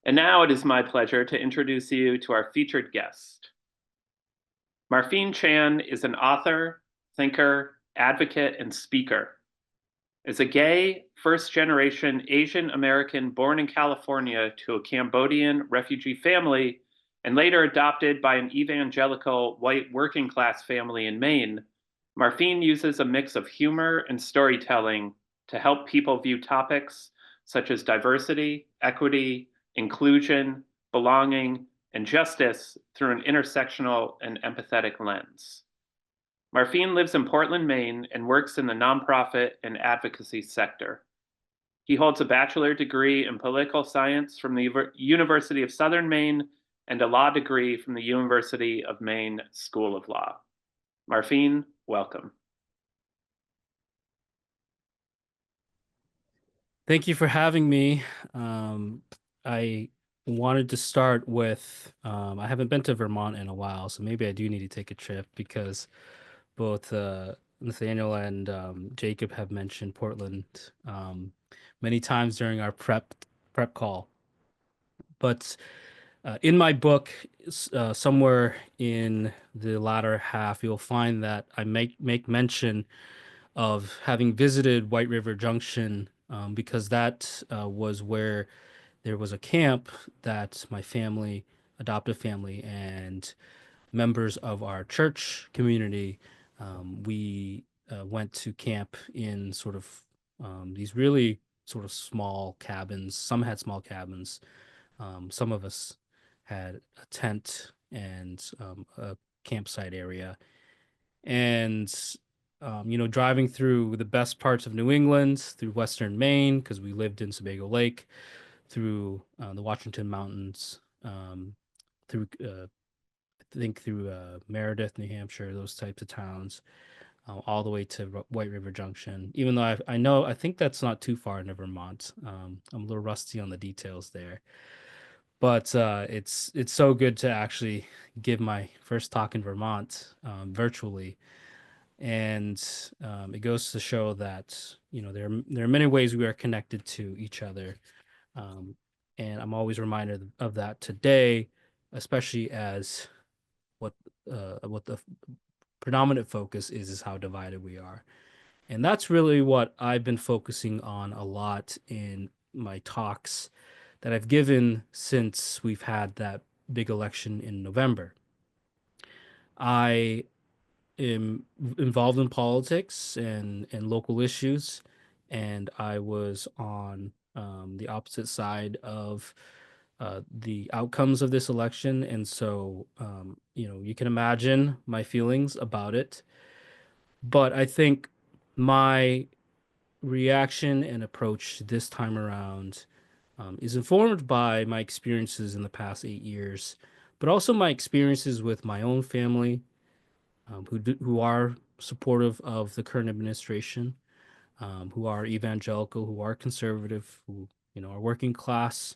And now it is my pleasure to introduce you to our featured guest. Marpheen Chann is an author, thinker, advocate, and speaker. As a gay, first-generation Asian American born in California to a Cambodian refugee family and later adopted by an evangelical white working-class family in Maine, Marpheen uses a mix of humor and storytelling to help people view topics such as diversity, equity, inclusion, belonging, and justice through an intersectional and empathetic lens. Marpheen lives in Portland, Maine, and works in the nonprofit and advocacy sector. He holds a bachelor degree in political science from the University of Southern Maine and a law degree from the University of Maine School of Law. Marpheen, welcome. Thank you for having me. I wanted to start with, I haven't been to Vermont in a while, so maybe I do need to take a trip because both Nathaniel and Jacob have mentioned Portland many times during our prep call. But in my book, somewhere in the latter half, you'll find that I make mention of having visited White River Junction because that was where there was a camp that my family, adoptive family, and members of our church community, we went to camp in sort of these really sort of small cabins. Some had small cabins. Some of us had a tent and a campsite area. And driving through the best parts of New England, through Western Maine, because we lived in Sebago Lake, through the Washington Mountains, through I think through Meredith, New Hampshire, those types of towns, all the way to White River Junction. Even though I think that's not too far into Vermont. I'm a little rusty on the details there, but it's so good to actually give my first talk in Vermont virtually. And it goes to show that there are many ways we are connected to each other, and I'm always reminded of that today, especially as what the predominant focus is how divided we are. And that's really what I've been focusing on a lot in my talks that I've given since we've had that big election in November. I am involved in politics and local issues, and I was on the opposite side of the outcomes of this election, and so you can imagine my feelings about it. But I think my reaction and approach this time around is informed by my experiences in the past 8 years, but also my experiences with my own family, who are supportive of the current administration, who are evangelical, who are conservative, who are working class,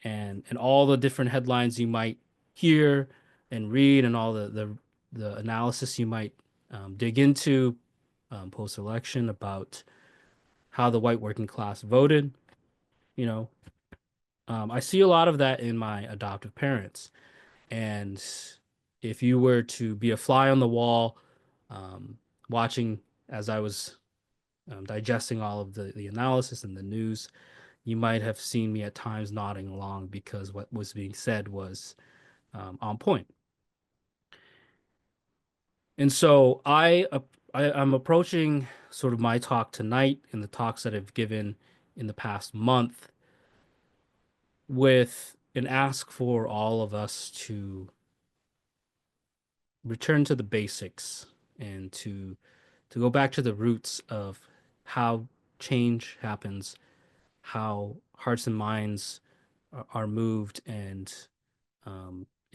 and all the different headlines you might hear and read, and all the analysis you might dig into post election about how the white working class voted. You know, I see a lot of that in my adoptive parents, and if you were to be a fly on the wall, watching as I was digesting all of the analysis and the news, you might have seen me at times nodding along because what was being said was on point. And so I'm approaching sort of my talk tonight and the talks that I've given in the past month with an ask for all of us to return to the basics and to go back to the roots of how change happens, how hearts and minds are moved and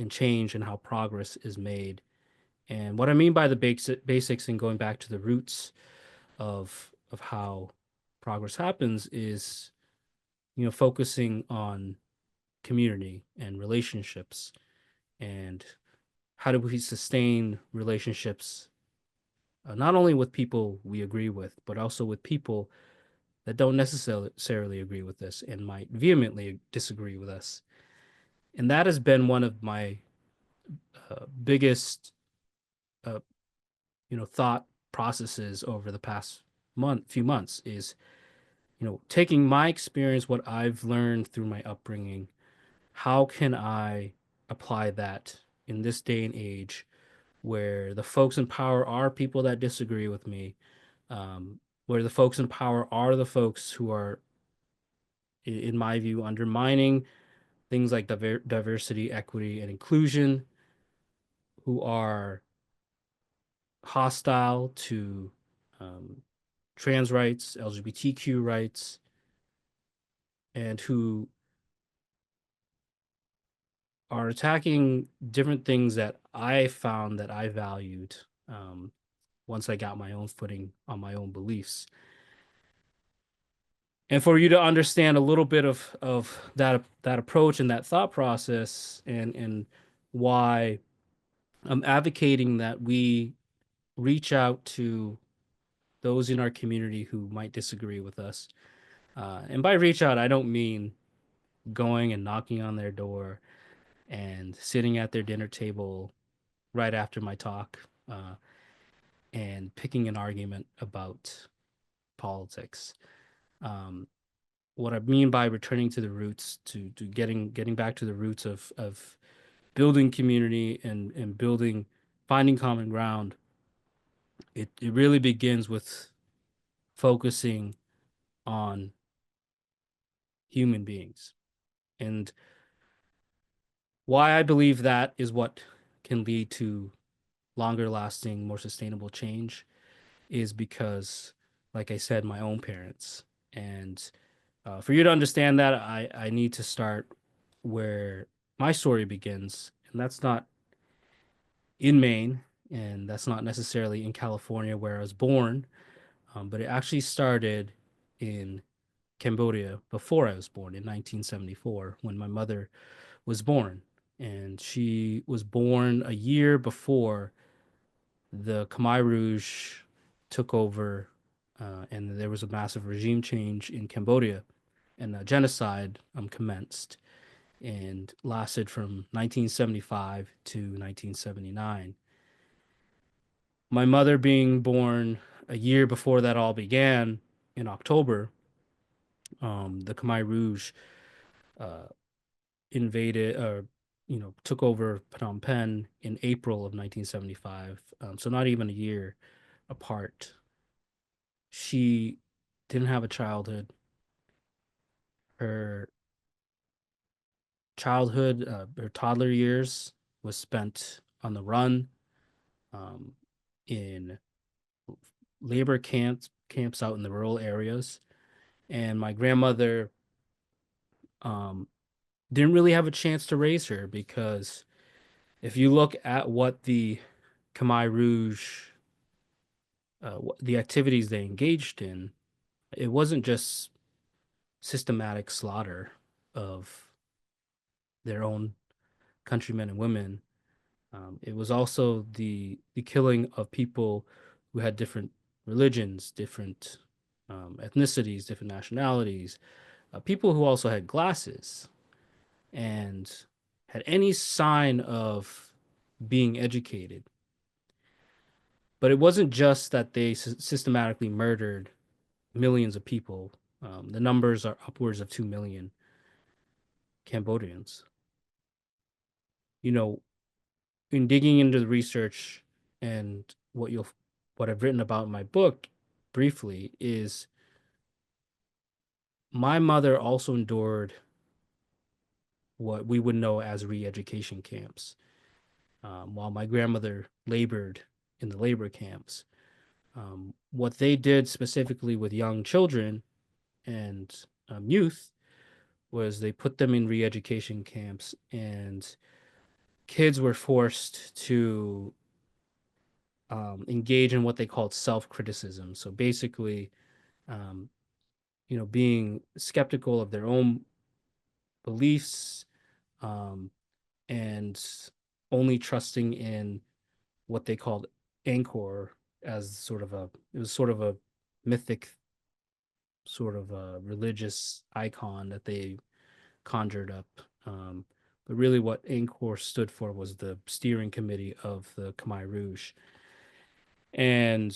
change, and how progress is made. And what I mean by the basics and going back to the roots of how progress happens is focusing on community and relationships, and how do we sustain relationships, not only with people we agree with, but also with people that don't necessarily agree with us and might vehemently disagree with us. And that has been one of my biggest, uh, thought processes over the past few months is, taking my experience, what I've learned through my upbringing, how can I apply that in this day and age where the folks in power are people that disagree with me, where the folks in power are the folks who are, in my view, undermining things like diversity, equity, and inclusion, who are hostile to um, trans rights, LGBTQ rights, and who are attacking different things that I found that I valued, um, once I got my own footing on my own beliefs. And for you to understand a little bit of that approach and that thought process, and why I'm advocating that we reach out to those in our community who might disagree with us. And by reach out, I don't mean going and knocking on their door and sitting at their dinner table right after my talk, and picking an argument about politics. Um, what I mean by returning to the roots, to getting back to the roots of building community, and building, finding common ground, it really begins with focusing on human beings. And why I believe that is what can lead to longer lasting, more sustainable change is because, like I said, my own parents. And for you to understand that, I need to start where my story begins. And that's not in Maine, and that's not necessarily in California where I was born, but it actually started in Cambodia before I was born in 1974 when my mother was born. And she was born a year before the Khmer Rouge took over, and there was a massive regime change in Cambodia, and a genocide commenced and lasted from 1975 to 1979. My mother being born a year before that all began in October, the Khmer Rouge uh, invaded, or took over Phnom Penh in April of 1975. So not even a year apart. She didn't have a childhood. Her her toddler years was spent on the run, um, in labor camps out in the rural areas. And my grandmother um, didn't really have a chance to raise her because if you look at what the Khmer Rouge, the activities they engaged in, it wasn't just systematic slaughter of their own countrymen and women. It was also the killing of people who had different religions, different ethnicities, different nationalities, people who also had glasses and had any sign of being educated. But it wasn't just that they systematically murdered millions of people. The numbers are upwards of 2 million Cambodians. You know, in digging into the research and what I've written about in my book briefly is my mother also endured what we would know as re-education camps, while my grandmother labored in the labor camps. What they did specifically with young children and youth was they put them in re-education camps, and kids were forced to engage in what they called self-criticism. So basically, um, being skeptical of their own beliefs, um, and only trusting in what they called Angkor as it was sort of a mythic, sort of a religious icon that they conjured up, but really what ANCOR stood for was the steering committee of the Khmer Rouge. And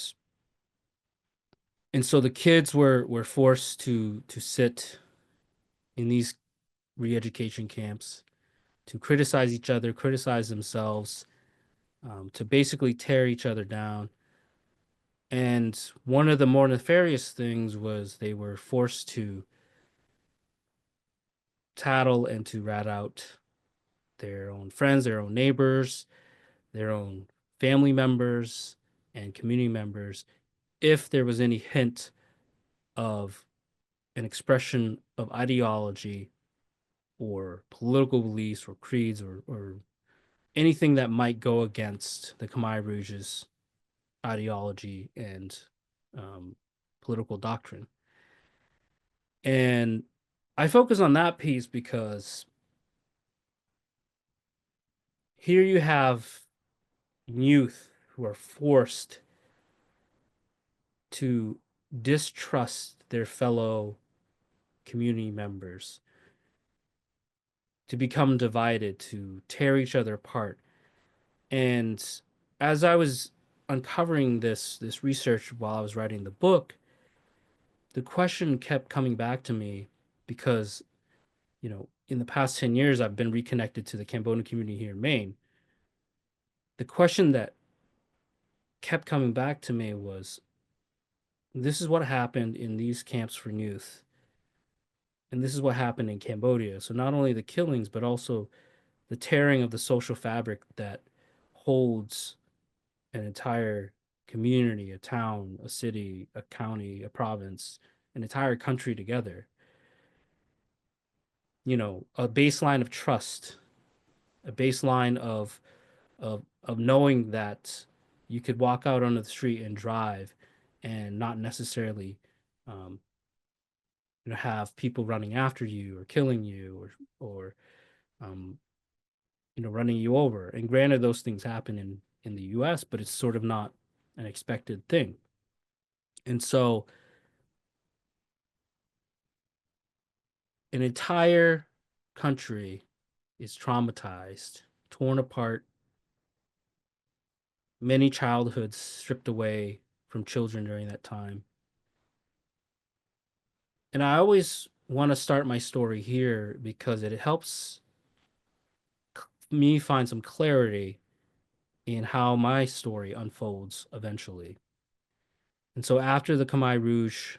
so the kids were forced to sit in these re-education camps to criticize each other, criticize themselves, to basically tear each other down. And one of the more nefarious things was they were forced to tattle and to rat out their own friends, their own neighbors, their own family members, and community members if there was any hint of an expression of ideology or political beliefs or creeds or anything that might go against the Khmer Rouge's ideology and um, political doctrine. And I focus on that piece because here you have youth who are forced to distrust their fellow community members, to become divided, to tear each other apart. And as I was uncovering this research while I was writing the book, the question kept coming back to me because, in the past 10 years, I've been reconnected to the Cambodian community here in Maine. The question that kept coming back to me was, this is what happened in these camps for youth, and this is what happened in Cambodia. So not only the killings, but also the tearing of the social fabric that holds an entire community, a town, a city, a county, a province, an entire country together. A baseline of trust, a baseline of knowing that you could walk out onto the street and drive and not necessarily um, have people running after you or killing you or um, running you over. And granted, those things happen in the U.S., but it's sort of not an expected thing. And so, an entire country is traumatized, torn apart, many childhoods stripped away from children during that time. And I always want to start my story here because it helps me find some clarity in how my story unfolds eventually. And so after the Khmer Rouge,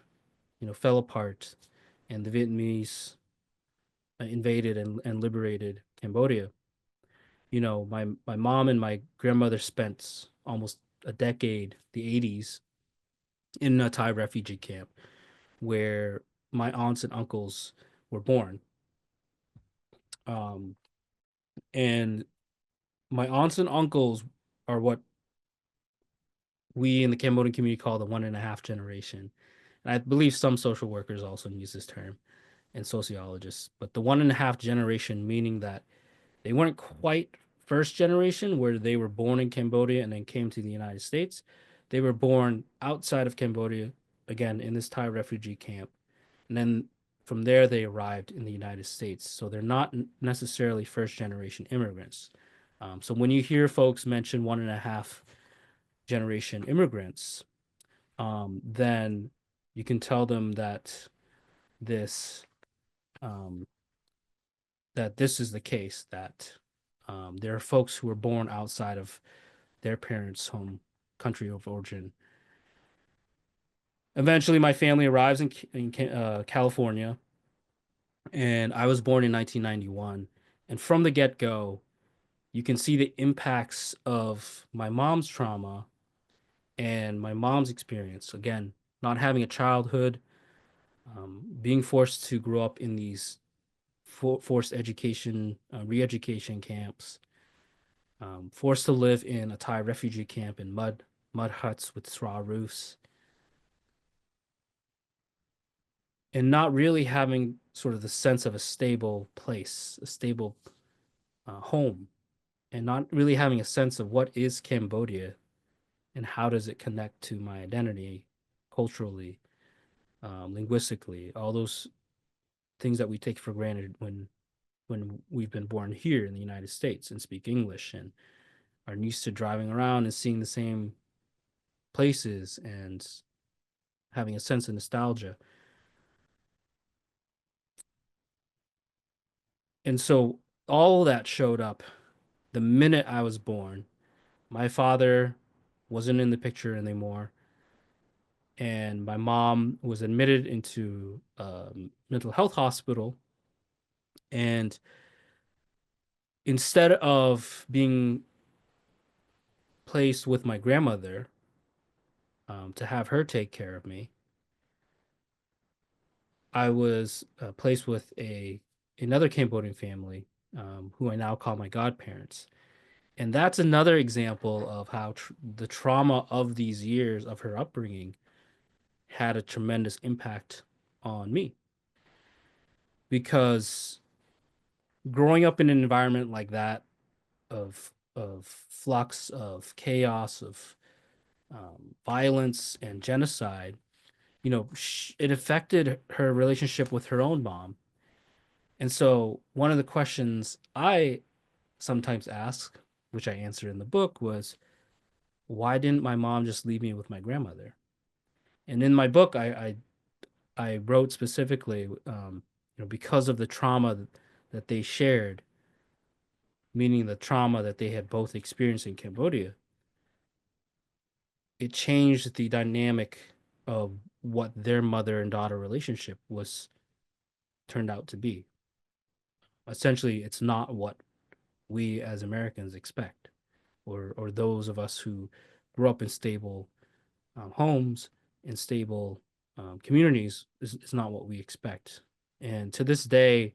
fell apart and the Vietnamese invaded and liberated Cambodia, my mom and my grandmother spent almost a decade, the 80s, in a Thai refugee camp where my aunts and uncles were born. Um, and my aunts and uncles are what we in the Cambodian community call the 1.5 generation. And I believe some social workers also use this term and sociologists, but the 1.5 generation, meaning that they weren't quite first generation where they were born in Cambodia and then came to the United States. They were born outside of Cambodia, again, in this Thai refugee camp. And then from there, they arrived in the United States. So they're not necessarily first generation immigrants. So when you hear folks mention 1.5 generation immigrants, then you can tell them this um, that this is the case, that there are folks who were born outside of their parents' home country of origin. Eventually, my family arrives in California, and I was born in 1991. And from the get-go, you can see the impacts of my mom's trauma and my mom's experience. Again, not having a childhood, being forced to grow up in these forced education, re-education camps, forced to live in a Thai refugee camp in mud huts with straw roofs, and not really having sort of the sense of a stable place, a stable home, and not really having a sense of what is Cambodia and how does it connect to my identity culturally, linguistically, all those things that we take for granted when when we've been born here in the United States and speak English and are used to driving around and seeing the same places and having a sense of nostalgia. And so all that showed up the minute I was born. My father wasn't in the picture anymore, and my mom was admitted into a mental health hospital. And instead of being placed with my grandmother to have her take care of me, I was placed with a another Cambodian family who I now call my godparents. And that's another example of how the trauma of these years of her upbringing had a tremendous impact on me. Because growing up in an environment like that of flux, of chaos, of violence and genocide, it affected her relationship with her own mom. And so one of the questions I sometimes ask, which I answered in the book, was why didn't my mom just leave me with my grandmother? And in my book, I wrote specifically, because of the trauma that they shared, meaning the trauma that they had both experienced in Cambodia, it changed the dynamic of what their mother and daughter relationship was turned out to be. Essentially, it's not what we as Americans expect, or those of us who grew up in stable homes and stable communities is not what we expect. And to this day,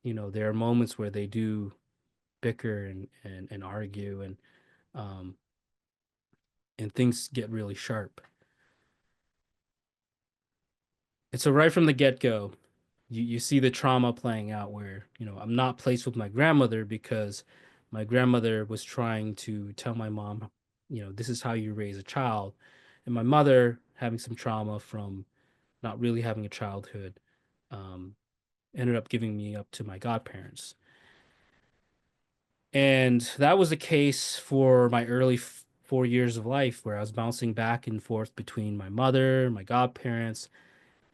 there are moments where they do bicker and argue um, and things get really sharp. And so right from the get-go, you see the trauma playing out where, I'm not placed with my grandmother because my grandmother was trying to tell my mom, this is how you raise a child. And my mother having some trauma from not really having a childhood, um, ended up giving me up to my godparents. And that was the case for my early 4 years of life, where I was bouncing back and forth between my mother, my godparents,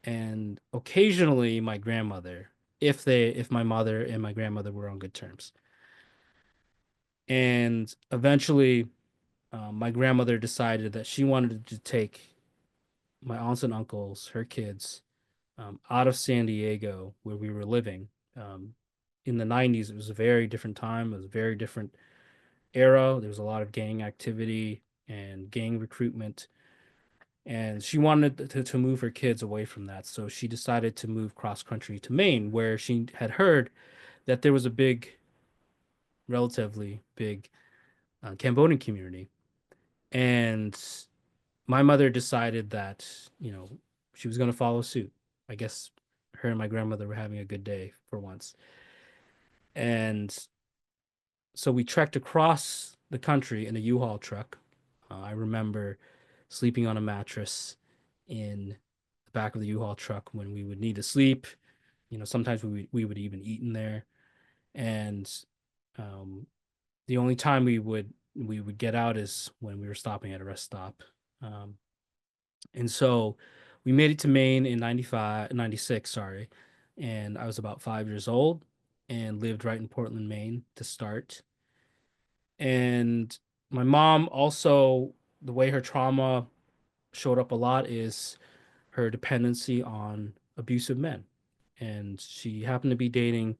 and occasionally my grandmother, if my mother and my grandmother were on good terms. And eventually, my grandmother decided that she wanted to take my aunts and uncles, her kids, out of San Diego where we were living. Um, in the 90s, it was a very different time. It was a very different era. There was a lot of gang activity and gang recruitment. And she wanted to move her kids away from that. So she decided to move cross country to Maine, where she had heard that there was a relatively big Cambodian community. And my mother decided that, she was going to follow suit. I guess her and my grandmother were having a good day for once. And so we trekked across the country in a U-Haul truck. I remember sleeping on a mattress in the back of the U-Haul truck when we would need to sleep. Sometimes we would even eat in there. And um, the only time we would get out is when we were stopping at a rest stop. Um, and so we made it to Maine in 95, 96, sorry. And I was about 5 years old and lived right in Portland, Maine to start. And my mom also, the way her trauma showed up a lot is her dependency on abusive men. And she happened to be dating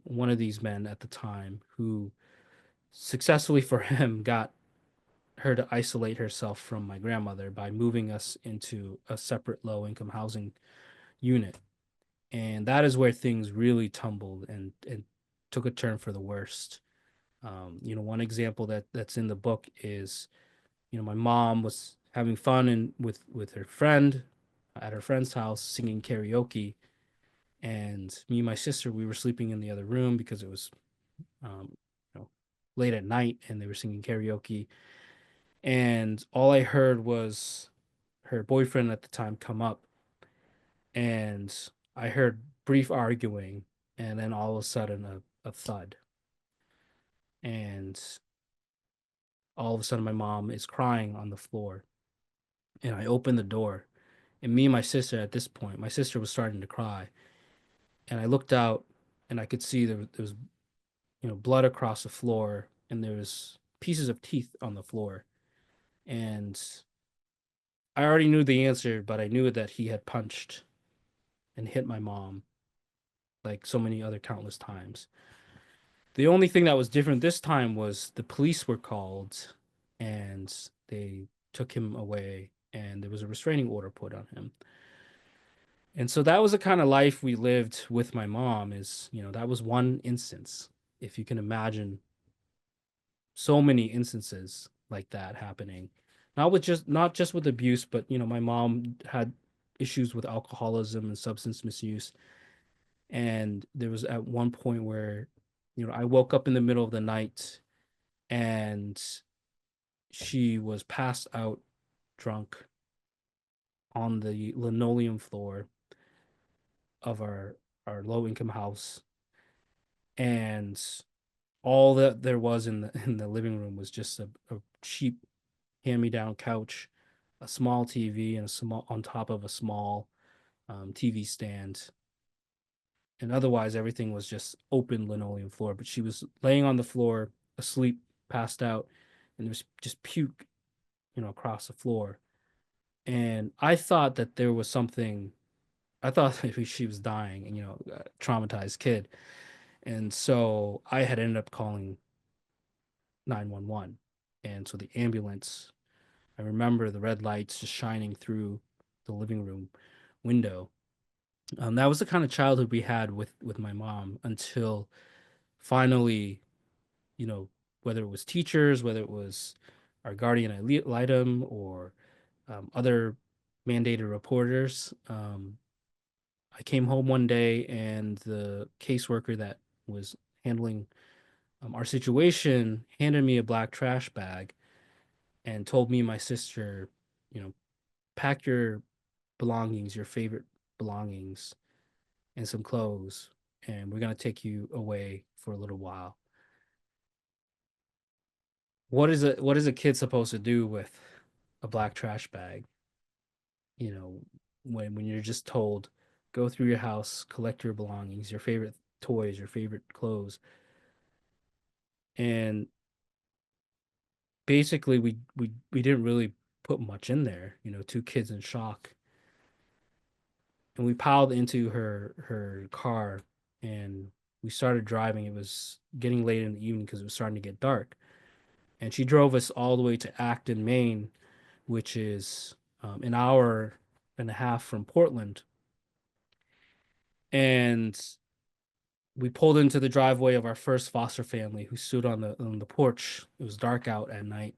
one of these men at the time who successfully for him got her to isolate herself from my grandmother by moving us into a separate low income housing unit. And that is where things really tumbled and took a turn for the worst. One example that's in the book is, my mom was having fun and with her friend at her friend's house singing karaoke, and me and my sister, we were sleeping in the other room because it was um, late at night and they were singing karaoke, and all I heard was her boyfriend at the time come up, and I heard brief arguing, and then all of a sudden a thud, and all of a sudden my mom is crying on the floor, and I open the door, and me and my sister at this point, my sister was starting to cry, and I looked out, and I could see there was blood across the floor, and there was pieces of teeth on the floor, and I already knew the answer, but I knew that he had punched and hit my mom like so many other countless times. The only thing that was different this time was the police were called, and they took him away, and there was a restraining order put on him. And so that was the kind of life we lived with my mom. That was one instance. If you can imagine so many instances like that happening, not just with abuse, but my mom had issues with alcoholism and substance misuse. And there was at one point where I woke up in the middle of the night, and she was passed out drunk on the linoleum floor of our low income house, and all that there was in the living room was just a cheap hand me down couch, a small TV, and a small on top of a small TV stand. And otherwise, everything was just open linoleum floor. But she was laying on the floor, asleep, passed out, and there was just puke, across the floor. And I thought that there was something. I thought maybe she was dying, and a traumatized kid. And so I had ended up calling 911. And so the ambulance, I remember the red lights just shining through the living room window. That was the kind of childhood we had with my mom until finally, you know, whether it was teachers, whether it was our guardian ad litem, or other mandated reporters. I came home one day, and the caseworker that was handling our situation handed me a black trash bag and told me and my sister, you know, pack your belongings, your favorite belongings, and some clothes, and we're gonna take you away for a little while. What is a kid supposed to do with a black trash bag? You know, when you're just told, go through your house, collect your belongings, your favorite toys, your favorite clothes, and basically we didn't really put much in there. Two kids in shock, and we piled into her car, and we started driving. It was getting late in the evening because it was starting to get dark, and she drove us all the way to Acton, Maine, which is an hour and a half from Portland. And we pulled into the driveway of our first foster family, who stood on the porch. It was dark out at night,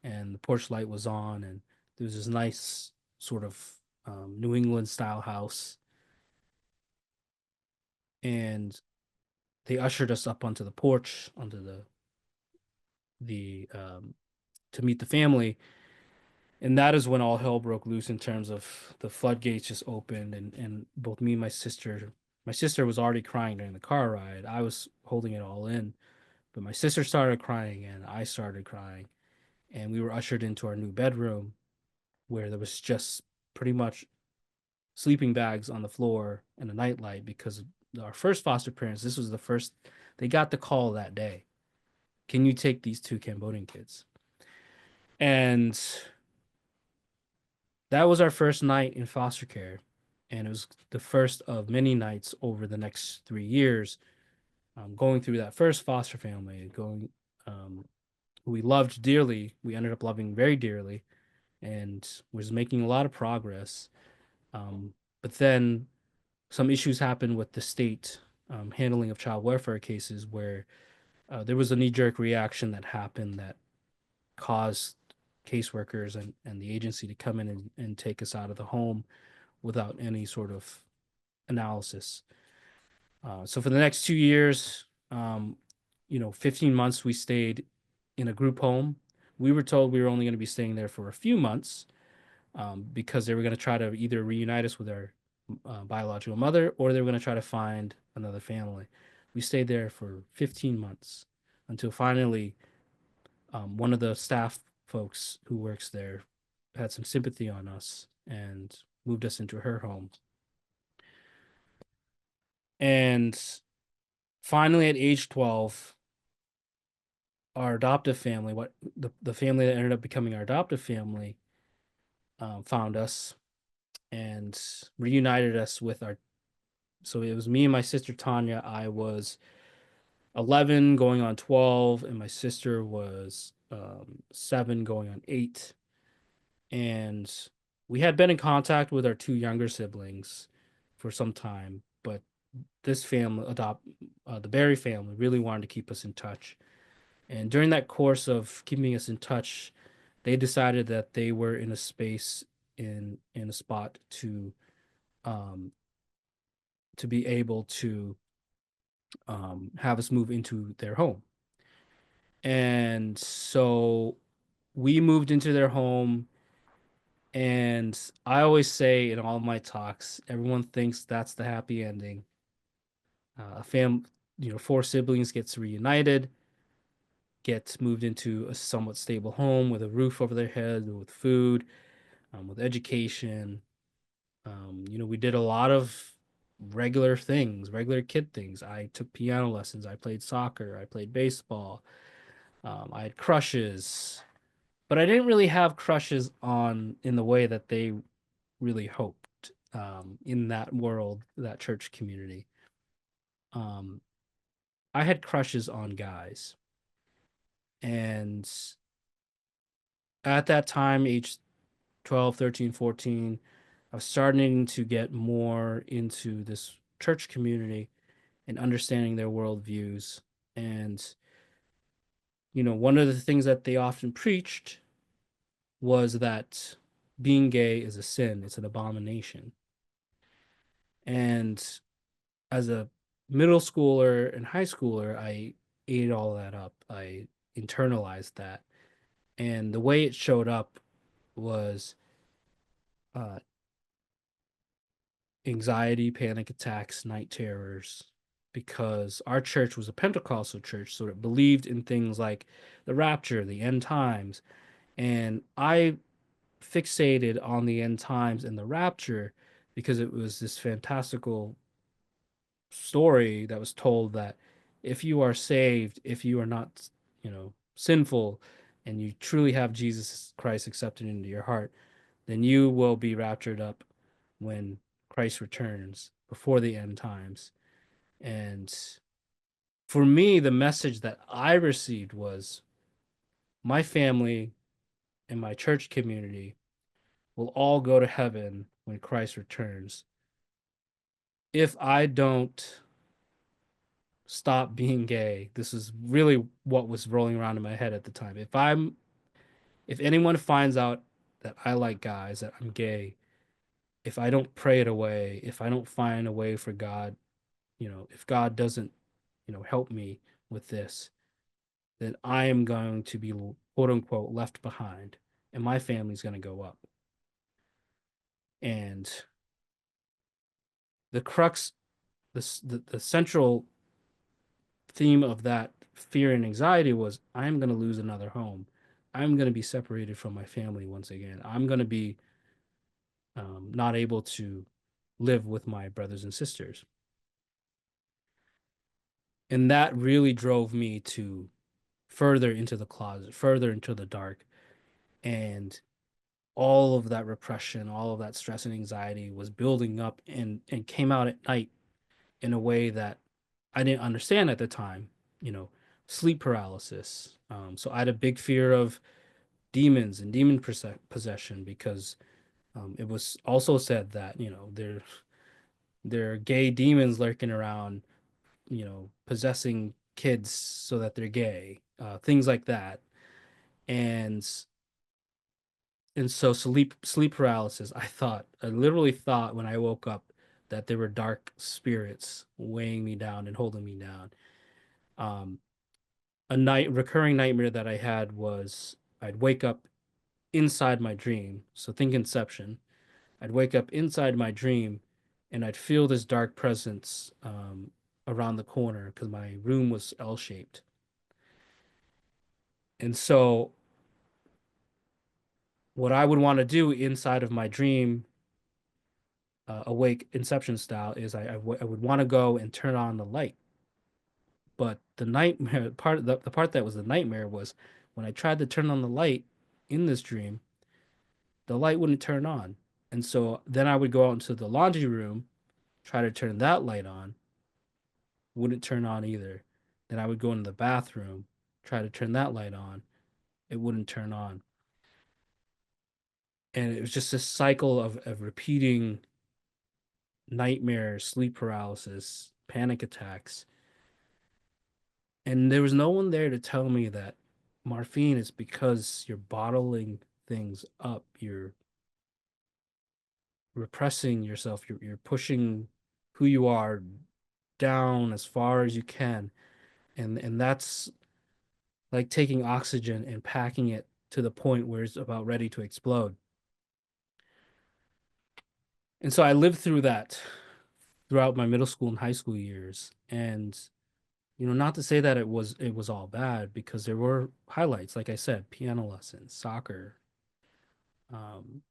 and the porch light was on, and there was this nice sort of New England style house, and they ushered us up onto the porch, onto the to meet the family. And that is when all hell broke loose, in terms of the floodgates just opened, and both me and my sister was already crying during the car ride. I was holding it all in, but my sister started crying, and I started crying, and we were ushered into our new bedroom, where there was just pretty much sleeping bags on the floor and a nightlight, because our first foster parents, this was the first, they got the call that day. Can you take these two Cambodian kids? And that was our first night in foster care. And it was the first of many nights over the next 3 years, going through that first foster family, um, who we loved dearly. We ended up loving very dearly, and was making a lot of progress. But then some issues happened with the state handling of child welfare cases, where there was a knee jerk reaction that happened that caused caseworkers and the agency to come in and take us out of the home without any sort of analysis. So for the next 2 years, 15 months, we stayed in a group home. We were told we were only going to be staying there for a few months, because they were going to try to either reunite us with our biological mother, or they were going to try to find another family. We stayed there for 15 months until finally one of the staff folks who works there had some sympathy on us and moved us into her home. And finally, at age 12, our adoptive family, what the family that ended up becoming our adoptive family, found us and reunited us with our. So it was me and my sister Tanya. I was 11 going on 12, and my sister was 7 going on 8. And we had been in contact with our two younger siblings for some time, but this family, the Barry family, really wanted to keep us in touch. And during that course of keeping us in touch, they decided that they were in a space in a spot um, to be able to have us move into their home. And so we moved into their home. And I always say in all my talks, everyone thinks that's the happy ending. A four siblings gets reunited, gets moved into a somewhat stable home with a roof over their head, with food, with education. We did a lot of regular things, regular kid things. I took piano lessons. I played soccer. I played baseball. I had crushes, but I didn't really have crushes on in the way that they really hoped in that world, that church community. Um, I had crushes on guys. And at that time, age 12, 13, 14, I was starting to get more into this church community and understanding their worldviews. And, one of the things that they often preached was that being gay is a sin, it's an abomination. And as a middle schooler and high schooler, I ate all that up. I internalized that. And the way it showed up was uh, anxiety, panic attacks, night terrors, because our church was a Pentecostal church, so it believed in things like the rapture, the end times. And I fixated on the end times and the rapture because it was this fantastical story that was told that if you are saved, if you are not, sinful, and you truly have Jesus Christ accepted into your heart, then you will be raptured up when Christ returns before the end times. And for me, the message that I received was my family and my church community will all go to heaven when Christ returns. If I don't stop being gay, this is really what was rolling around in my head at the time. If anyone finds out that I like guys, that I'm gay, if I don't pray it away, if I don't find a way for God, if God doesn't, help me with this, then I am going to be quote unquote left behind and my family's going to go up. And the crux, the central theme of that fear and anxiety was I'm going to lose another home. I'm going to be separated from my family once again. I'm going to be not able to live with my brothers and sisters. And that really drove me to further into the closet, further into the dark. And all of that repression, all of that stress and anxiety was building up and came out at night in a way that I didn't understand at the time, you know, sleep paralysis. So I had a big fear of demons and demon possession because it was also said that, there are gay demons lurking around, possessing kids so that they're gay, things like that. And so sleep paralysis, I literally thought when I woke up that there were dark spirits weighing me down and holding me down. Um, a recurring nightmare that I had was I'd wake up inside my dream. So think Inception. I'd wake up inside my dream and I'd feel this dark presence around the corner because my room was L-shaped. And so, what I would want to do inside of my dream, awake Inception style, is I would want to go and turn on the light. But the nightmare part, the part that was the nightmare was when I tried to turn on the light in this dream, the light wouldn't turn on. And so then I would go out into the laundry room, try to turn that light on, wouldn't turn on either. Then I would go into the bathroom, try to turn that light on, it wouldn't turn on. And it was just a cycle of repeating nightmares, sleep paralysis, panic attacks. And there was no one there to tell me that morphine is because you're bottling things up, you're repressing yourself, you're pushing who you are down as far as you can. And that's like taking oxygen and packing it to the point where it's about ready to explode. And so I lived through that throughout my middle school and high school years. And not to say that it was all bad because there were highlights, like I said, piano lessons, soccer, um,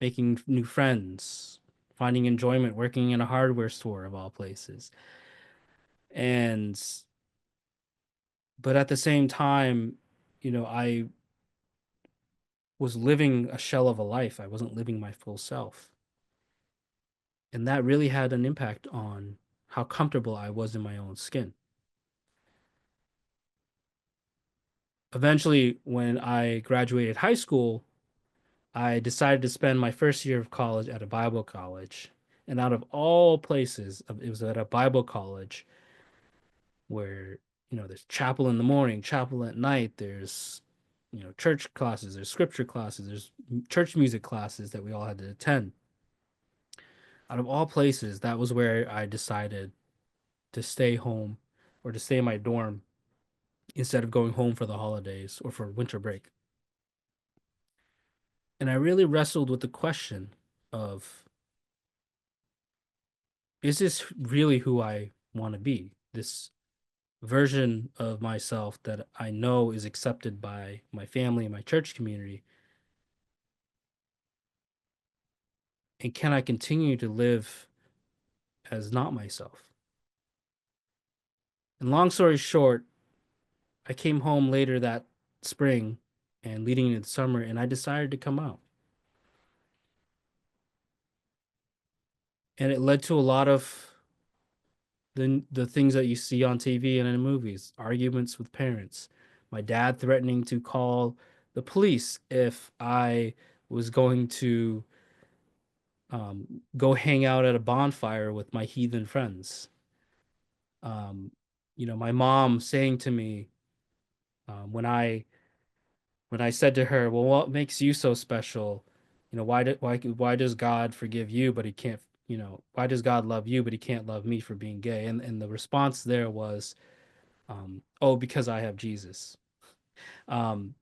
making new friends, finding enjoyment working in a hardware store of all places. And but at the same time, I was living a shell of a life. I wasn't living my full self. And that really had an impact on how comfortable I was in my own skin. Eventually, when I graduated high school, I decided to spend my first year of college at a Bible college. And out of all places, it was at a Bible college where, there's chapel in the morning, chapel at night, there's, church classes, there's scripture classes, there's church music classes that we all had to attend. Out of all places, that was where I decided to stay home or to stay in my dorm instead of going home for the holidays or for winter break. And I really wrestled with the question of, is this really who I want to be? This version of myself that I know is accepted by my family and my church community. And can I continue to live as not myself? And long story short, I came home later that spring and leading into the summer, and I decided to come out. And it led to a lot of the things that you see on TV and in movies, arguments with parents, my dad threatening to call the police if I was going to go hang out at a bonfire with my heathen friends. Um, my mom saying to me when I said to her, "Well, what makes you so special? Why does God forgive you, but He can't? Why does God love you, but He can't love me for being gay?" And the response there was, "Oh, because I have Jesus." Um,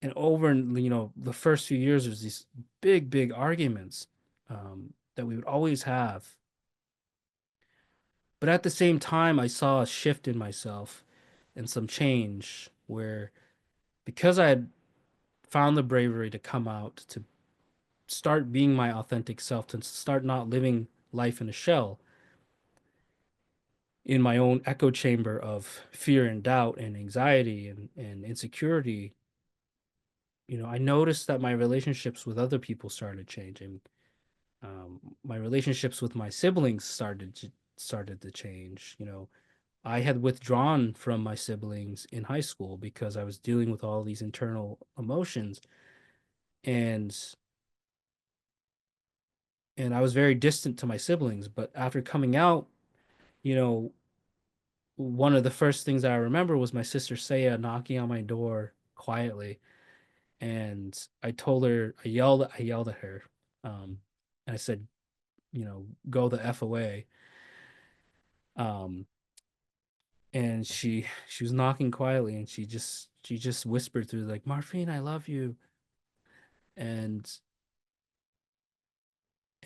and over, the first few years, there's these big, big arguments that we would always have. But at the same time, I saw a shift in myself and some change where, because I had found the bravery to come out, to start being my authentic self, to start not living life in a shell, in my own echo chamber of fear and doubt and anxiety and insecurity, I noticed that my relationships with other people started changing. My relationships with my siblings started to change. I had withdrawn from my siblings in high school because I was dealing with all these internal emotions, and I was very distant to my siblings. But after coming out, you know, one of the first things I remember was my sister Saya knocking on my door quietly, and I yelled at her, and I said, go the f away. Um, and she was knocking quietly, and she just whispered through, like, Marpheen, I love you. And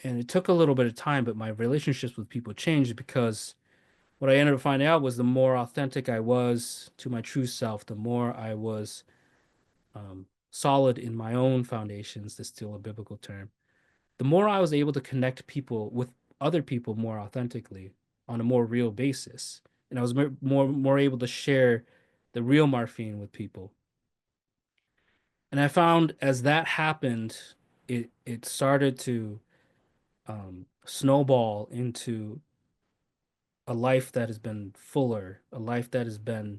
And it took a little bit of time, but my relationships with people changed because what I ended up finding out was the more authentic I was to my true self, the more I was solid in my own foundations, to steal a biblical term, the more I was able to connect people with other people more authentically on a more real basis. And I was more able to share the real Marpheen with people. And I found as that happened, it started to snowball into a life that has been fuller, a life that has been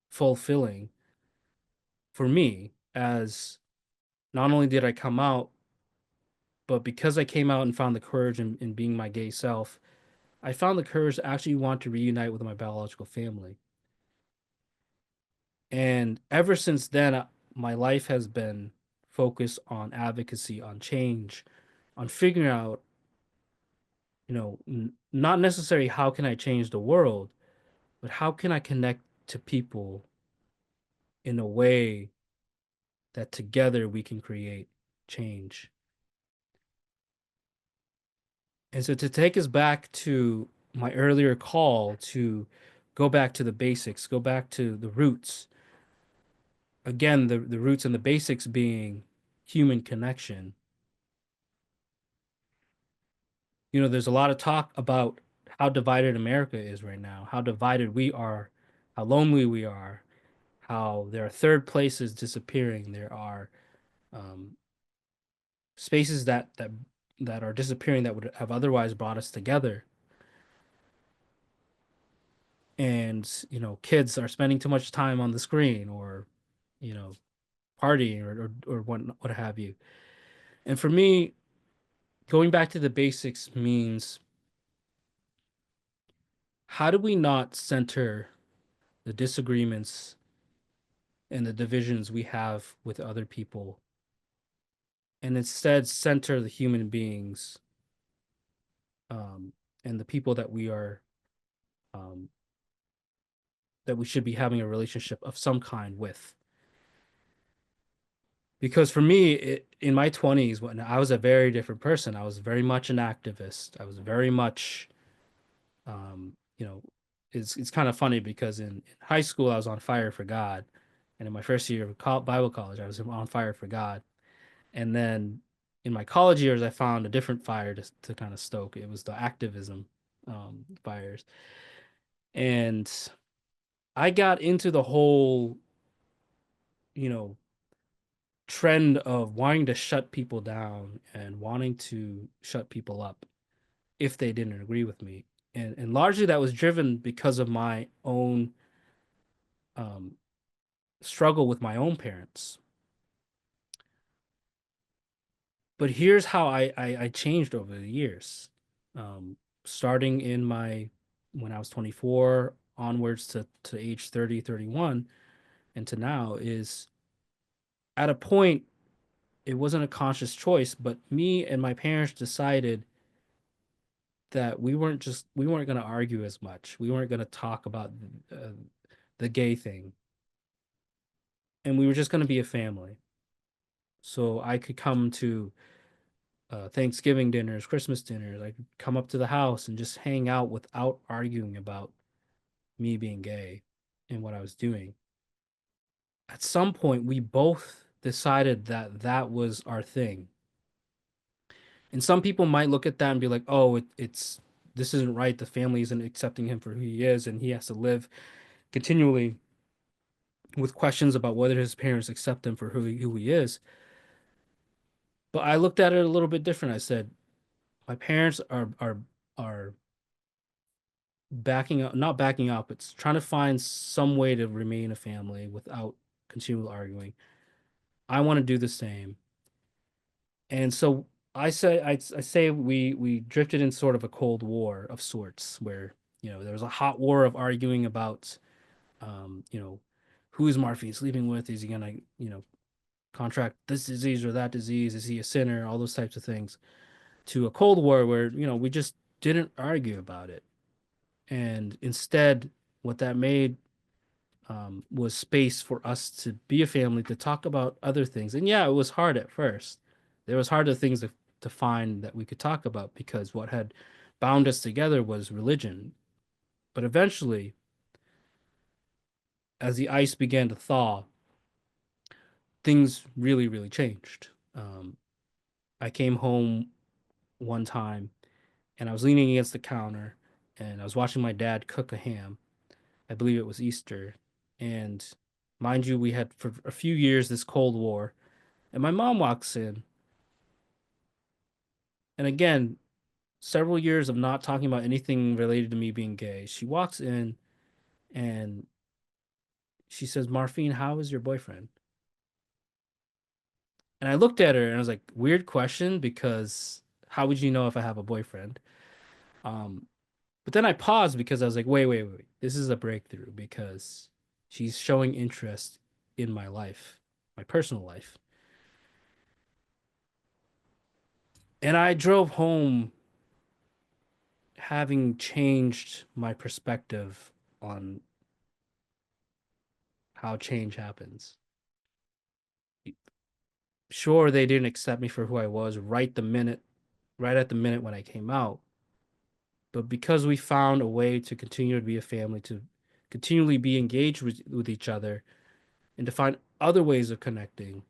fulfilling for me. As not only did I come out, but because I came out and found the courage in being my gay self, I found the courage to actually want to reunite with my biological family. And ever since then, my life has been focused on advocacy, on change, on figuring out, not necessarily how can I change the world, but how can I connect to people in a way that together we can create change. And so to take us back to my earlier call to go back to the basics, go back to the roots. Again, the roots and the basics being human connection. There's a lot of talk about how divided America is right now, how divided we are, how lonely we are, how there are third places disappearing. There are um, spaces that are disappearing that would have otherwise brought us together. And kids are spending too much time on the screen, or you know partying, or what have you. And for me, going back to the basics means, how do we not center the disagreements and the divisions we have with other people, and instead center the human beings, and the people um, that we should be having a relationship of some kind with. Because for me, in my 20s, when I was a very different person, I was very much an activist. I was very much, um, you know, it's kind of funny because in high school I was on fire for God, and in my first year of Bible college I was on fire for God, and then in my college years I found a different fire to kind of stoke. It was the activism fires, and I got into the whole, you know, trend of wanting to shut people down and wanting to shut people up if they didn't agree with me. And largely that was driven because of my own um, struggle with my own parents. But here's how I changed over the years. Starting when I was 24 onwards to age 30, 31, and to now, is at a point, it wasn't a conscious choice, but me and my parents decided that we weren't going to argue as much. We weren't going to talk about uh, the gay thing, and we were just going to be a family. So I could come to Thanksgiving dinners, Christmas dinners. I could come up to the house and just hang out without arguing about me being gay and what I was doing. At some point, we both decided that that was our thing. And some people might look at that and be like, "Oh, it's this isn't right. The family isn't accepting him for who he is, and he has to live continually with questions about whether his parents accept him for who he is." But I looked at it a little bit different. I said, my parents are backing up, not backing up, it's trying to find some way to remain a family without continual arguing. I want to do the same. And so I say we drifted in sort of a cold war of sorts, where there was a hot war of arguing about um, you know, who is Marpheen sleeping with? Is he gonna, contract this disease or that disease? Is he a sinner? All those types of things. To a cold war where, we just didn't argue about it. And instead, what that made was space for us to be a family, to talk about other things. And yeah, it was hard at first. There was harder things to find that we could talk about, because what had bound us together was religion. But eventually, as the ice began to thaw, things really, really changed. I came home one time and I was leaning against the counter and I was watching my dad cook a ham. I believe it was Easter. And mind you, we had for a few years this Cold War. And my mom walks in. And again, several years of not talking about anything related to me being gay. She walks in and she says, "Marpheen, how is your boyfriend?" And I looked at her and I was like, weird question, because how would you know if I have a boyfriend? Um, but then I paused because I was like, wait, wait, wait. This is a breakthrough because she's showing interest in my life, my personal life. And I drove home having changed my perspective on how change happens. Sure, they didn't accept me for who I was right at the minute when I came out. But because we found a way to continue to be a family, to continually be engaged with each other, and to find other ways of connecting,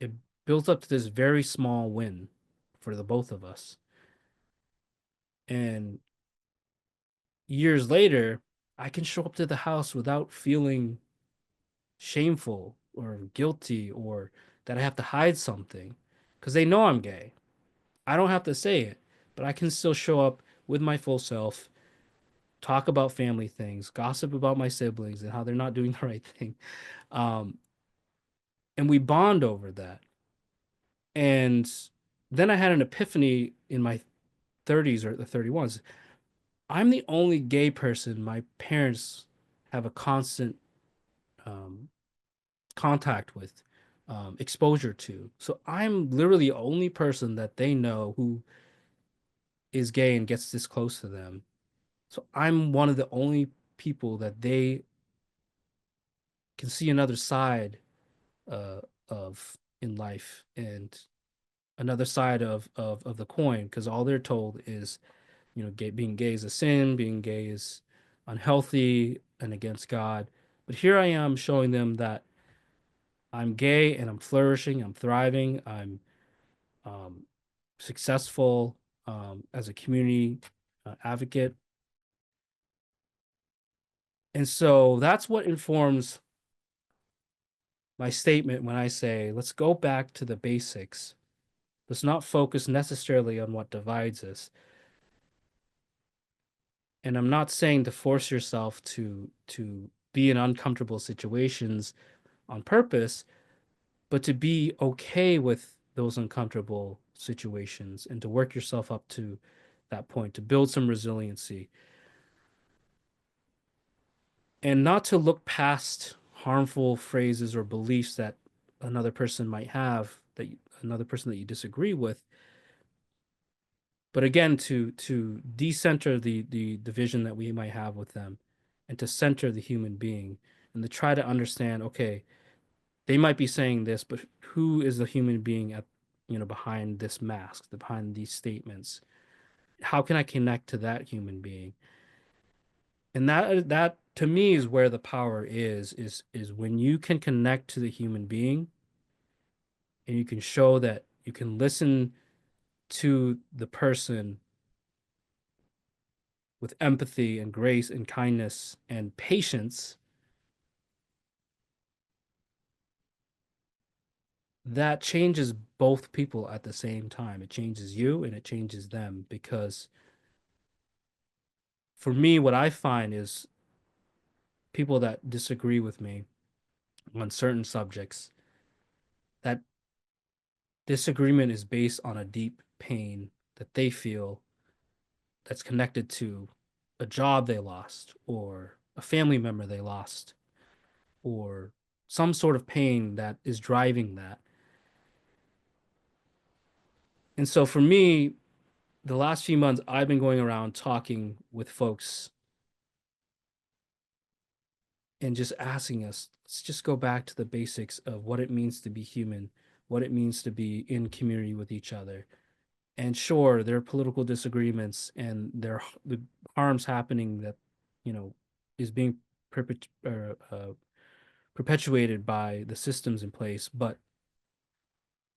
it built up to this very small win for the both of us. And years later, I can show up to the house without feeling shameful or guilty or that I have to hide something, because they know I'm gay. I don't have to say it, but I can still show up with my full self, talk about family things, gossip about my siblings and how they're not doing the right thing. Um, and we bond over that. And then I had an epiphany in my 30s or the 31s. I'm the only gay person my parents have a constant um, contact with, exposure to. So I'm literally the only person that they know who is gay and gets this close to them. So I'm one of the only people that they can see another side uh, of in life, and another side of the coin, because all they're told is, being gay is a sin, being gay is unhealthy and against God. But here I am showing them that I'm gay and I'm flourishing, I'm thriving, I'm um, successful as a community advocate. And so that's what informs my statement when I say, let's go back to the basics. Let's not focus necessarily on what divides us. And I'm not saying to force yourself to be in uncomfortable situations on purpose, but to be okay with those uncomfortable situations and to work yourself up to that point, to build some resiliency, and not to look past harmful phrases or beliefs that another person might have, another person that you disagree with, but again to decenter the division that we might have with them, and to center the human being, and to try to understand, okay, they might be saying this, but who is the human being at, behind this mask, behind these statements? How can I connect to that human being? And that to me is where the power is when you can connect to the human being, and you can show that you can listen to the person with empathy and grace and kindness and patience. That changes both people at the same time. It changes you and it changes them, because for me, what I find is people that disagree with me on certain subjects, that disagreement is based on a deep pain that they feel, that's connected to a job they lost, or a family member they lost, or some sort of pain that is driving that. And so for me, the last few months, I've been going around talking with folks and just asking us, let's just go back to the basics of what it means to be human. what it means to be in community with each other. And sure, there are political disagreements and there are the harms happening that, you know, is being perpetuated by the systems in place, but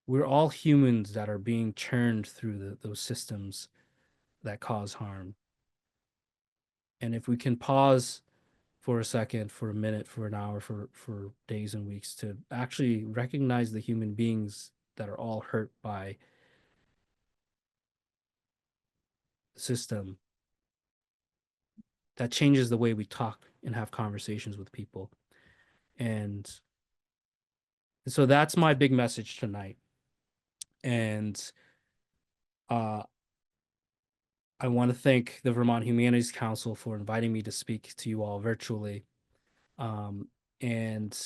we're all humans that are being churned through those systems that cause harm. And if we can pause for a second, for a minute, for an hour, for days and weeks to actually recognize the human beings that are all hurt by the system, that changes the way we talk and have conversations with people. And so that's my big message tonight. And uh, I want to thank the Vermont Humanities Council for inviting me to speak to you all virtually. Um, and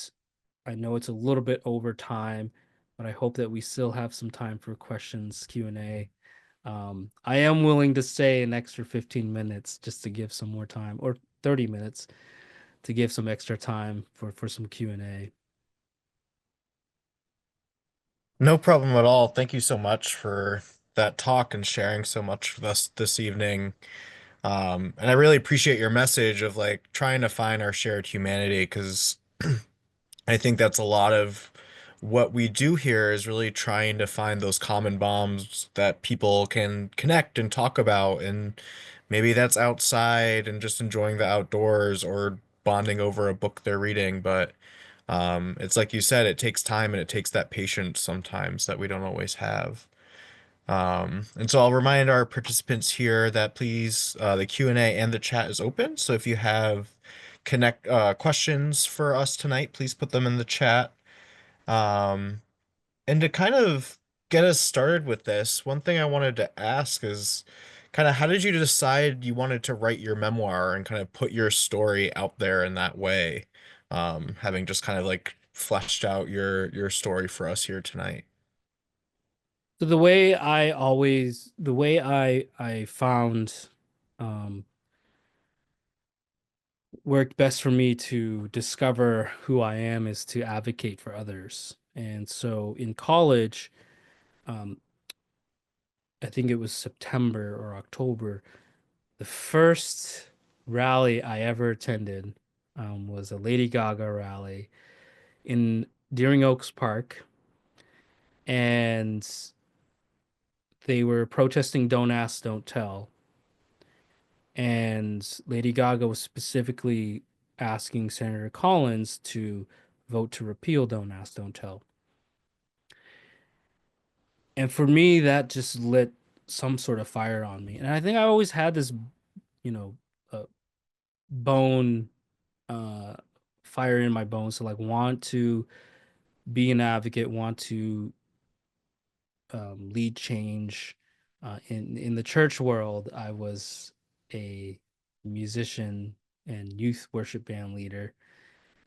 I know it's a little bit over time, but I hope that we still have some time for questions, Q&A. I am willing to stay an extra 15 minutes just to give some more time, or 30 minutes to give some extra time for some Q&A. No problem at all. Thank you so much for that talk and sharing so much with us this evening. And I really appreciate your message of like trying to find our shared humanity because I think that's a lot of what we do here is really trying to find those common bonds that people can connect and talk about. And maybe that's outside and just enjoying the outdoors or bonding over a book they're reading. But it's like you said, it takes time and it takes that patience sometimes that we don't always have. And so I'll remind our participants here that please, the Q&A and the chat is open. So if you have questions for us tonight, please put them in the chat. Um, and to kind of get us started with this, one thing I wanted to ask is kind of how did you decide you wanted to write your memoir and kind of put your story out there in that way? Having just kind of like fleshed out your story for us here tonight. So the way I found um, worked best for me to discover who I am is to advocate for others. And so in college, um, I think it was September or October, the first rally I ever attended was a Lady Gaga rally in during Oaks Park, and they were protesting "Don't Ask, Don't Tell." And Lady Gaga was specifically asking Senator Collins to vote to repeal "Don't Ask, Don't Tell." And for me, that just lit some sort of fire on me. And I think I always had this, you know, uh, bone, uh, fire in my bones to like want to be an advocate, want to lead change. In the church world, I was a musician and youth worship band leader.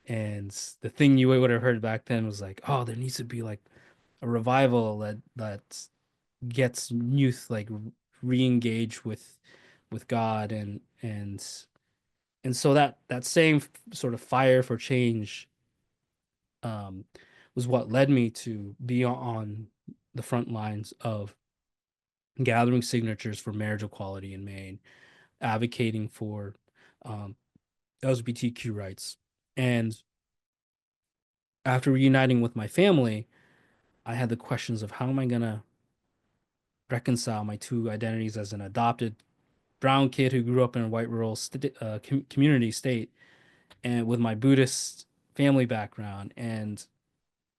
And the thing you would have heard back then was like, oh, there needs to be like a revival that gets youth like re-engaged with God and so that same sort of fire for change um, was what led me to be on the front lines of gathering signatures for marriage equality in Maine, advocating for um, LGBTQ rights. And after reuniting with my family, I had the questions of how am I going to reconcile my two identities as an adopted brown kid who grew up in a white rural community state and with my Buddhist family background. And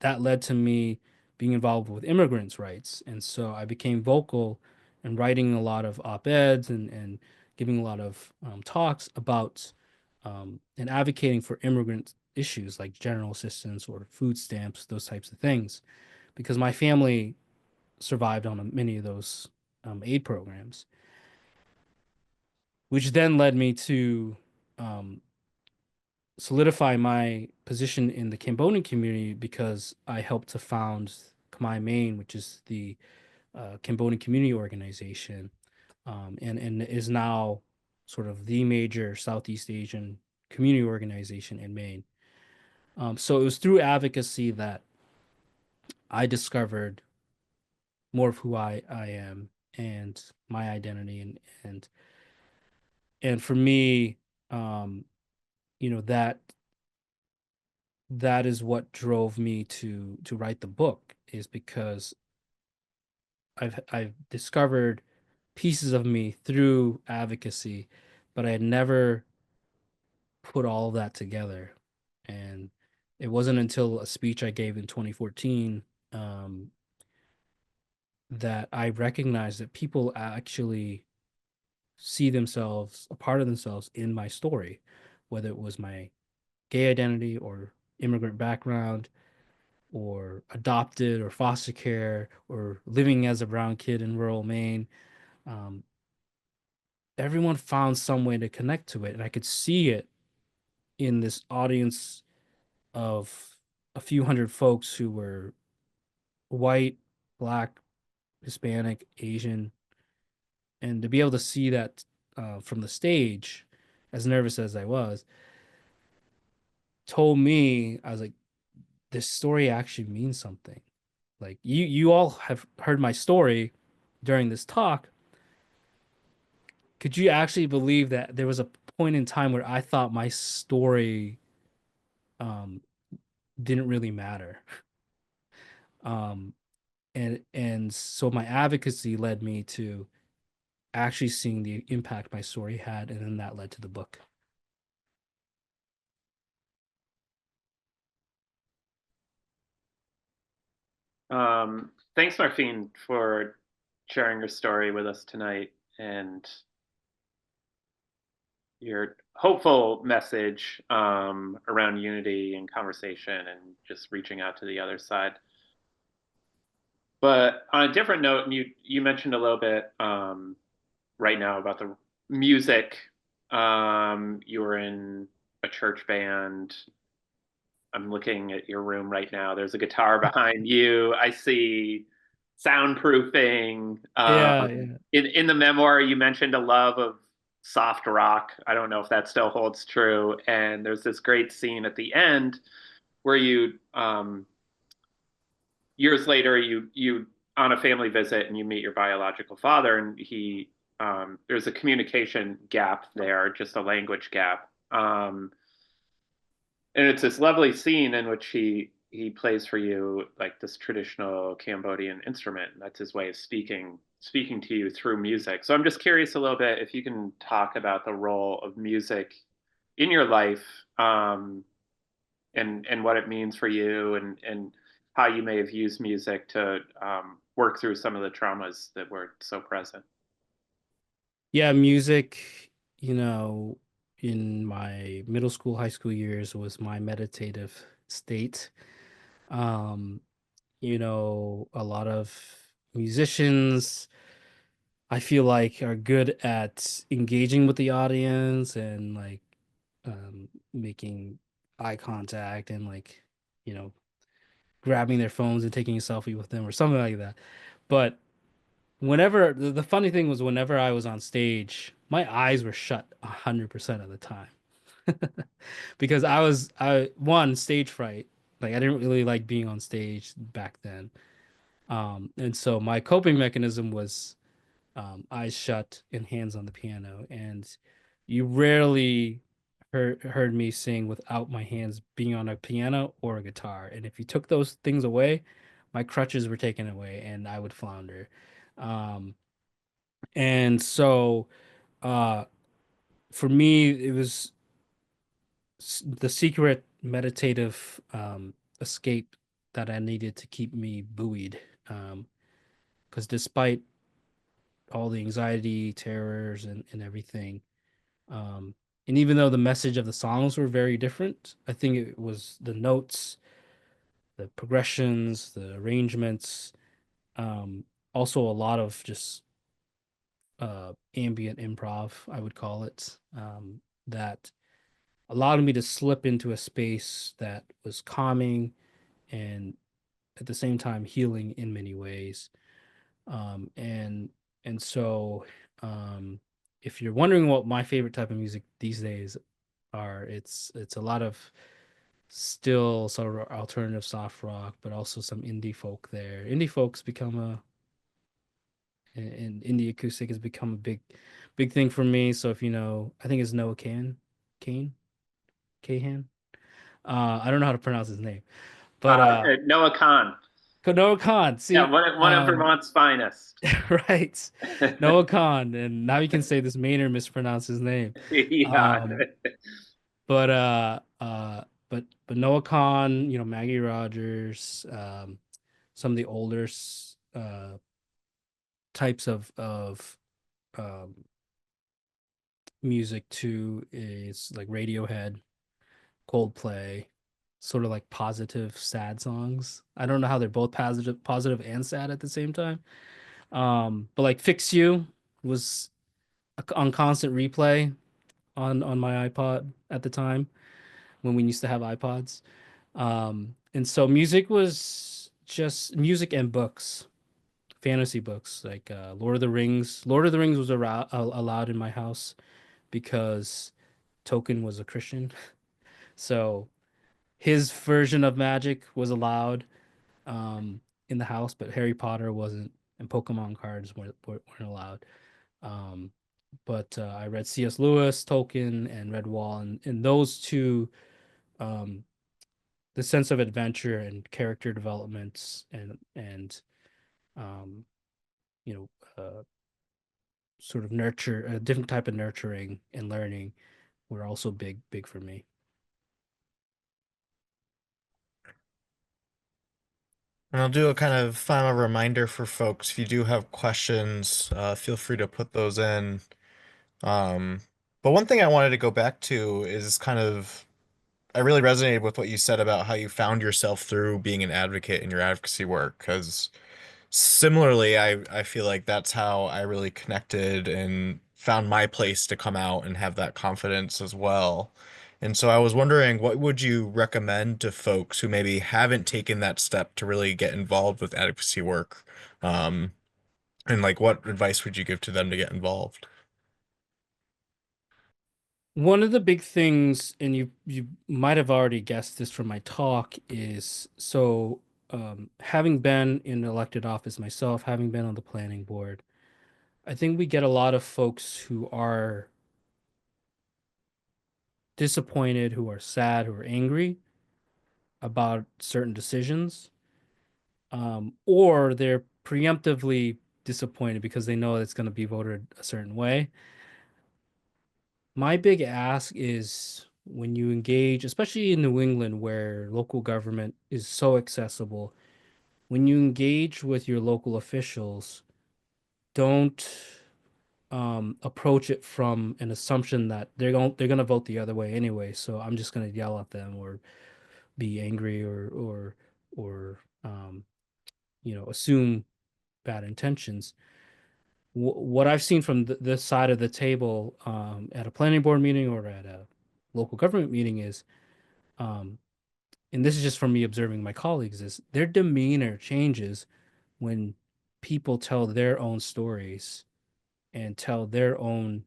that led to me being involved with immigrants' rights. And so I became vocal and writing a lot of op-eds and giving a lot of talks about and advocating for immigrant issues like general assistance or food stamps, those types of things, because my family survived on many of those aid programs, which then led me to um, solidify my position in the Cambodian community because I helped to found Khmer Maine, which is the Cambodian community organization, and is now sort of the major Southeast Asian community organization in Maine. So it was through advocacy that I discovered more of who I am and my identity, and for me, um, that is what drove me to write the book, is because I've discovered pieces of me through advocacy, but I had never put all of that together. And it wasn't until a speech I gave in 2014, um, that I recognized that people actually see themselves, a part of themselves in my story, whether it was my gay identity or immigrant background or adopted or foster care or living as a brown kid in rural Maine. Um, Everyone found some way to connect to it. And I could see it in this audience of a few hundred folks who were white, black, Hispanic, Asian. And to be able to see that from the stage, as nervous as I was, told me, I was like, this story actually means something. Like you all have heard my story during this talk. Could you actually believe that there was a point in time where I thought my story um, didn't really matter? Um, and so my advocacy led me to actually seeing the impact my story had, and then that led to the book. Thanks, Marpheen, for sharing your story with us tonight and your hopeful message around unity and conversation and just reaching out to the other side. But on a different note, and you mentioned a little bit right now about the music. You were in a church band. I'm looking at your room right now. There's a guitar behind you. I see soundproofing. Yeah, yeah. In the memoir, you mentioned a love of soft rock. I don't know if that still holds true. And there's this great scene at the end where you years later you on a family visit and you meet your biological father, and he there's a communication gap there, just a language gap. And it's this lovely scene in which he plays for you like this traditional Cambodian instrument. That's his way of speaking to you through music. So I'm just curious a little bit if you can talk about the role of music in your life, and what it means for you, and how you may have used music to work through some of the traumas that were so present. Yeah, music, in my middle school, high school years was my meditative state. Um, a lot of musicians, I feel like, are good at engaging with the audience and like making eye contact and like, you know, grabbing their phones and taking a selfie with them or something like that. But whenever the funny thing was, whenever I was on stage, my eyes were shut 100% of the time because I one, stage fright. Like I didn't really like being on stage back then. And so my coping mechanism was eyes shut and hands on the piano. And you rarely heard me sing without my hands being on a piano or a guitar. And if you took those things away, my crutches were taken away and I would flounder. Um, and so uh, for me, it was the secret meditative escape that I needed to keep me buoyed. Because despite all the anxiety, terrors, and everything, um, and even though the message of the songs were very different, I think it was the notes, the progressions, the arrangements, um, also a lot of just ambient improv, I would call it, that allowed me to slip into a space that was calming and at the same time healing in many ways. Um, and and so um, if you're wondering what my favorite type of music these days are, it's a lot of still sort of alternative soft rock, but also some indie folk there. Indie folk's become and indie acoustic has become a big thing for me. So if you know, I think it's Noah Kane, Kahan. I don't know how to pronounce his name, but Noah Kahn. Noah Khan. Yeah, See, one of Vermont's finest. right, Noah Khan, and now you can say this Mainer mispronounced his name. Yeah. Um, but Noah Khan, you know, Maggie Rogers, some of the older types of um, music too is like Radiohead, Coldplay, sort of like positive, sad songs. I don't know how they're both positive and sad at the same time. But like Fix You was on constant replay on my iPod at the time when we used to have iPods. And so music was just music and books, fantasy books like Lord of the Rings. Lord of the Rings was allowed in my house because Tolkien was a Christian. So his version of magic was allowed in the house, but Harry Potter wasn't, and Pokemon cards weren't allowed. Um, but I read C.S. Lewis, Tolkien, and read Wall, and those two, um, the sense of adventure and character developments and um, you know, sort of nurture a different type of nurturing and learning were also big for me. And I'll do a kind of final reminder for folks. If you do have questions, feel free to put those in. Um, but one thing I wanted to go back to is kind of, I really resonated with what you said about how you found yourself through being an advocate in your advocacy work. Because similarly, I feel like that's how I really connected and found my place to come out and have that confidence as well. And so I was wondering, what would you recommend to folks who maybe haven't taken that step to really get involved with advocacy work? Um, and like, what advice would you give to them to get involved? One of the big things, and you might have already guessed this from my talk, is so having been in elected office myself, having been on the planning board, I think we get a lot of folks who are disappointed, who are sad, who are angry about certain decisions, or they're preemptively disappointed because they know it's going to be voted a certain way. My big ask is when you engage, especially in New England where local government is so accessible, when you engage with your local officials, don't approach it from an assumption that they're going to vote the other way anyway. So I'm just going to yell at them or be angry or assume bad intentions. What I've seen from this side of the table at a planning board meeting or at a local government meeting is, um, and this is just from me observing my colleagues, is their demeanor changes when people tell their own stories and tell their own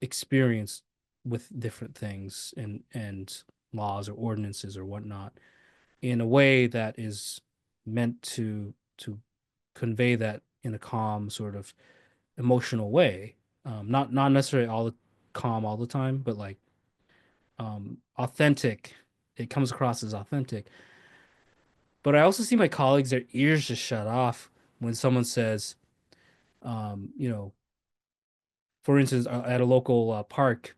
experience with different things and laws or ordinances or whatnot in a way that is meant to convey that in a calm sort of emotional way. Not necessarily all the calm all the time, but like authentic. It comes across as authentic. But I also see my colleagues, their ears just shut off when someone says, you know, for instance, at a local park,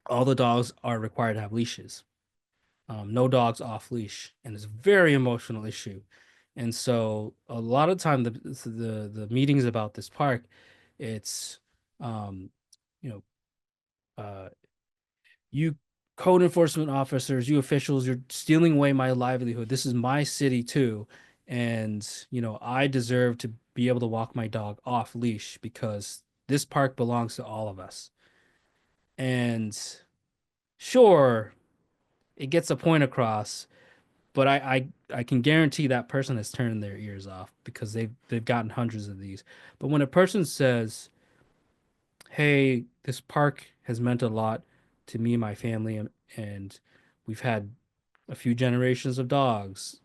all the dogs are required to have leashes. No dogs off leash, and it's a very emotional issue. And so a lot of time the meetings about this park, it's um, you know, uh, you code enforcement officers, you officials, you're stealing away my livelihood. This is my city too. And, I deserve to be able to walk my dog off leash because this park belongs to all of us. And sure, it gets a point across, but I can guarantee that person has turned their ears off because they've gotten hundreds of these. But when a person says, hey, this park has meant a lot to me and my family, and we've had a few generations of dogs,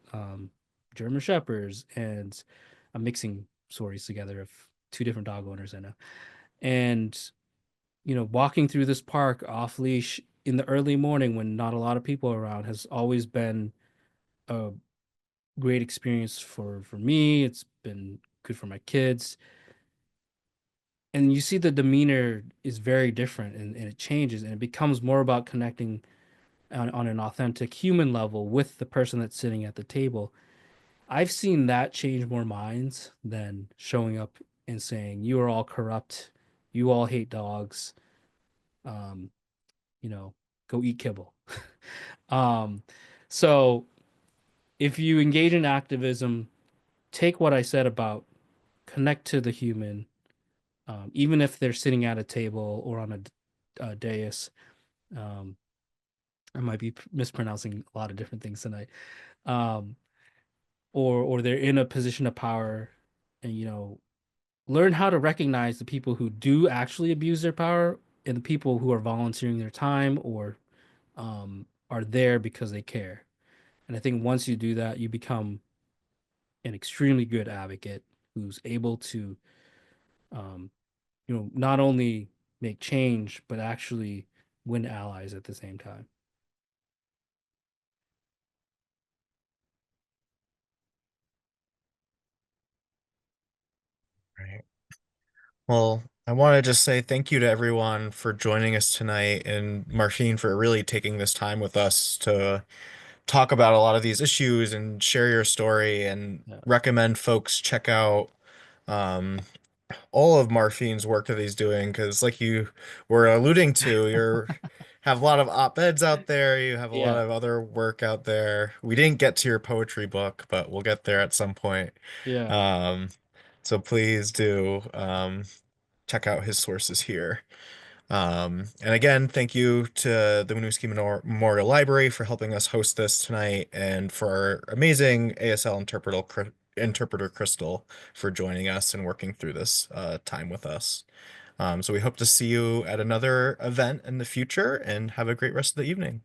German Shepherds, and I'm mixing stories together of two different dog owners I know. And, walking through this park off leash in the early morning when not a lot of people are around has always been a great experience for me. It's been good for my kids. And you see the demeanor is very different, and it changes, and it becomes more about connecting on an authentic human level with the person that's sitting at the table. I've seen that change more minds than showing up and saying, "You are all corrupt. You all hate dogs. Um, go eat kibble." um, so if you engage in activism, take what I said about connect to the human, even if they're sitting at a table or on a dais. Um, I might be mispronouncing a lot of different things tonight. Um, or they're in a position of power, and learn how to recognize the people who do actually abuse their power and the people who are volunteering their time or are there because they care. And I think once you do that, you become an extremely good advocate who's able to um, not only make change but actually win allies at the same time. Right. Well, I want to just say thank you to everyone for joining us tonight, and Marpheen for really taking this time with us to talk about a lot of these issues and share your story, and Yeah. recommend folks check out um, all of Marpheen's work that he's doing, because like you were alluding to, you're have a lot of op-eds out there, you have a lot Yeah. of other work out there. We didn't get to your poetry book, but we'll get there at some point. Yeah. Um, so please do check out his sources here. And again, thank you to the Winooski Memorial Library for helping us host this tonight, and for our amazing ASL interpreter Crystal for joining us and working through this time with us. So we hope to see you at another event in the future, and have a great rest of the evening.